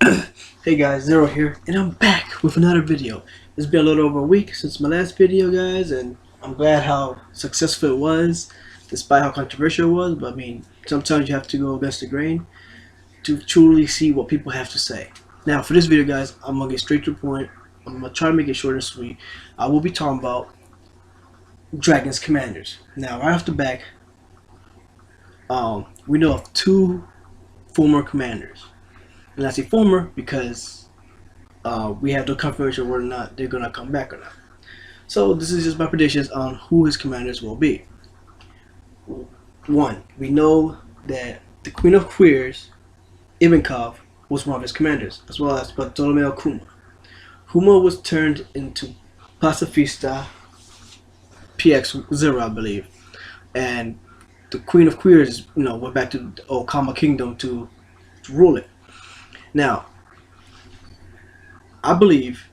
Hey guys, Zoro here, and I'm back with another video. It's been a little over a week since my last video, guys, and I'm glad how successful it was, despite how controversial it was. But I mean, sometimes you have to go against the grain to truly see what people have to say. Now, for this video, guys, I'm gonna get straight to the point. I'm gonna try to make it short and sweet. I will be talking about Dragon's commanders. Now, right off the back, we know of two former commanders. And I say former because we have no confirmation whether or not they're gonna come back or not. So this is just my predictions on who his commanders will be. One, we know that the Queen of Queers, Ivankov, was one of his commanders, as well as Bartolomeo Kuma. Kuma was turned into Pacifista PX0, I believe, and the Queen of Queers, went back to the Okama Kingdom to rule it. Now, I believe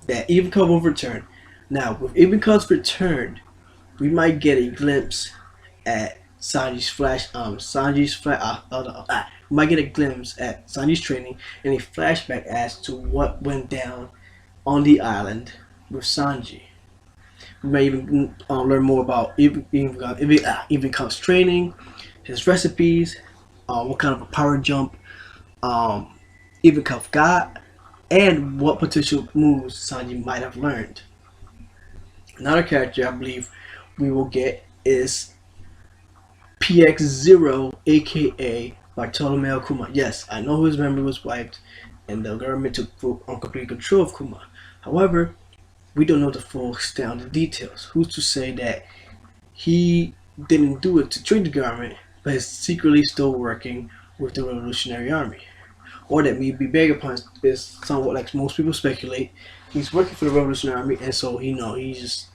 that Ivankov will return. Now, with Ivankov's return, we might get a glimpse at we might get a glimpse at Sanji's training and a flashback as to what went down on the island with Sanji. We may even learn more about Ivankov's training, his recipes, what kind of a power jump Ivankov got, and what potential moves Sanji might have learned. Another character I believe we will get is PX0, aka Bartolomeo Kuma. Yes, I know his memory was wiped and the government took complete control of Kuma. However, we don't know the full extent of the details. Who's to say that he didn't do it to trick the government, but is secretly still working with the Revolutionary Army? Or that maybe Vegapunk is somewhat like most people speculate. He's working for the Revolutionary Army, and so he just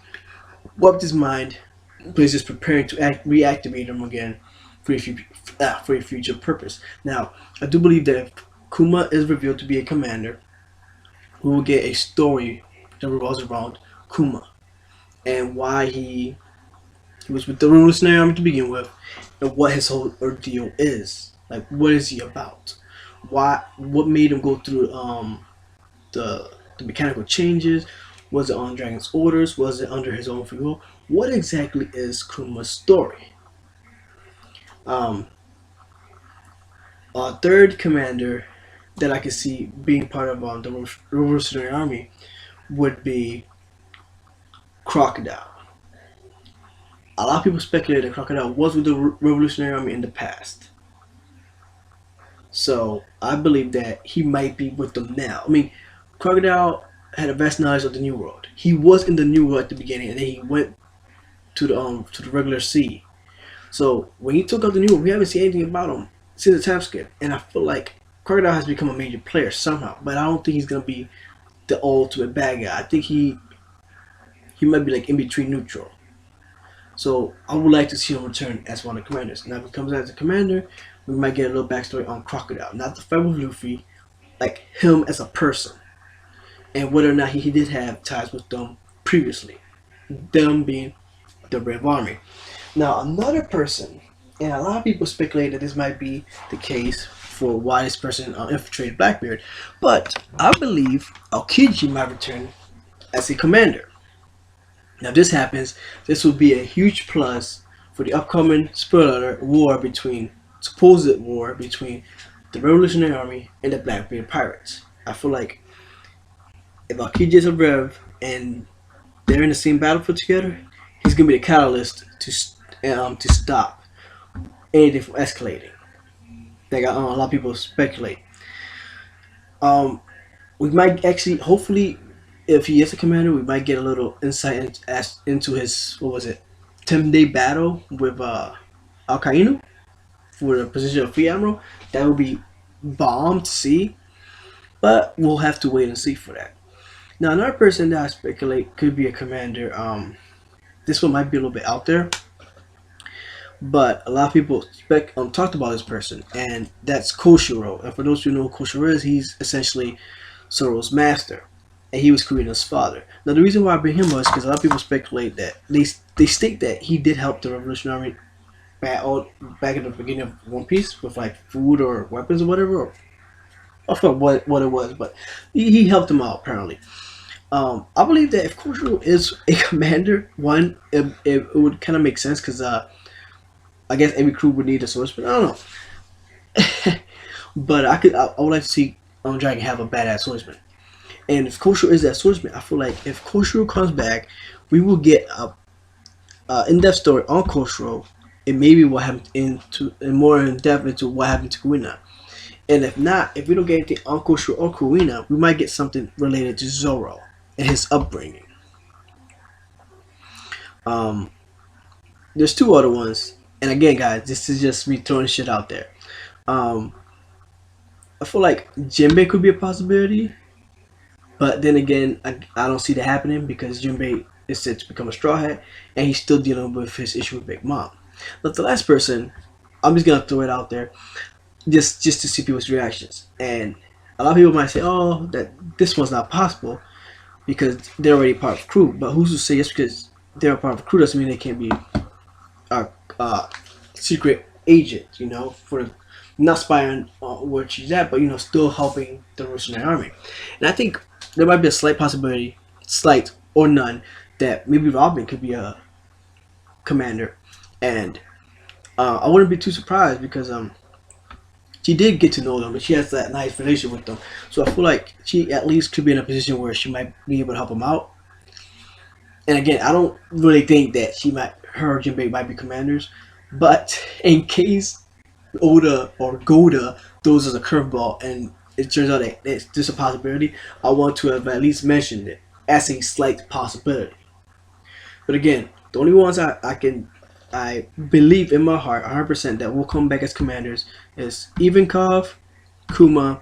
wiped his mind, but he's just preparing to reactivate him again for a future purpose. Now, I do believe that if Kuma is revealed to be a commander, we will get a story that revolves around Kuma and why he was with the Revolutionary Army to begin with, and what his whole ordeal is. Like, what is he about? What made him go through the mechanical changes? Was it on Dragon's orders? Was it under his own free will? What exactly is Kuma's story? A third commander that I could see being part of the Revolutionary Army would be Crocodile. A lot of people speculate that Crocodile was with the Revolutionary Army in the past. So I believe that he might be with them now. I mean, Crocodile had a vast knowledge of the New World. He was in the New World at the beginning, and then he went to the regular sea. So when he took out the New World, we haven't seen anything about him since the time skip. And I feel like Crocodile has become a major player somehow, but I don't think he's gonna be the ultimate bad guy. I think he might be like in between neutral. So I would like to see him return as one of the commanders. Now if he comes as a commander, we might get a little backstory on Crocodile. Not the fight with Luffy, like him as a person. And whether or not he did have ties with them previously. Them being the Red Army. Now another person, and a lot of people speculate that this might be the case for why this person infiltrated Blackbeard, but I believe Aokiji might return as a commander. Now if this happens, this will be a huge plus for the upcoming supposed war between the Revolutionary Army and the Blackbeard Pirates. I feel like if Aokiji is a Rev and they're in the same battlefield together, he's gonna be the catalyst to stop anything from escalating. Like a lot of people speculate. We might actually, hopefully, if he is a commander, we might get a little insight into his 10-day battle with Alcaino for the position of Fleet Admiral. That would be bomb to see, but we'll have to wait and see for that. Now another person that I speculate could be a commander. This one might be a little bit out there, but a lot of people talked about this person, and that's Koshiro. And for those who know who Koshiro is, he's essentially Zoro's master, and he was Kurino's father. Now the reason why I bring him up is because a lot of people speculate that they state that he did help the Revolutionary battle back in the beginning of One Piece with like food or weapons or whatever, or I forgot what it was, but he helped him out apparently. I believe that if Koshiro is a commander, one, it would kind of make sense because I guess every crew would need a swordsman. I don't know, but I would like to see Dragon have a badass swordsman. And if Koshiro is that swordsman, I feel like if Koshiro comes back, we will get a in-depth story on Koshiro and maybe what happened and more in depth into what happened to Kuina. And if not, if we don't get anything on Koshiro or Kuina, we might get something related to Zoro and his upbringing. Um, there's two other ones, and again, guys, this is just me throwing shit out there. Um, I feel like Jimbei could be a possibility, but then again, I don't see that happening because Jimbei is set to become a straw hat, and he's still dealing with his issue with Big Mom. But the last person, I'm just gonna throw it out there, just to see people's reactions. And a lot of people might say, "Oh, that this one's not possible because they're already part of the crew." But who's to say just because they're a part of the crew doesn't mean they can't be a secret agent? You know, for not spying on where she's at, but still helping the Revolutionary Army. And I think there might be a slight possibility, slight or none, that maybe Robin could be a commander, and I wouldn't be too surprised because she did get to know them, and she has that nice relationship with them. So I feel like she at least could be in a position where she might be able to help them out. And again, I don't really think that her or Jimbei might be commanders, but in case Oda or Goda throws us a curveball and it turns out that it's just a possibility, I want to have at least mentioned it as a slight possibility. But again, the only ones I believe in my heart 100% that will come back as commanders is Ivankov, Kuma,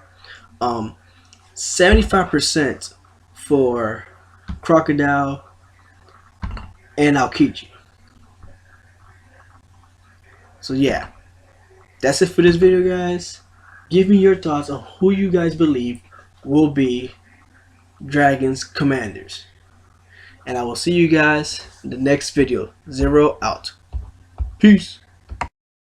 75% for Crocodile, and Aokiji. So yeah, that's it for this video, guys. Give me your thoughts on who you guys believe will be Dragon's commanders. And I will see you guys in the next video. Zero out. Peace.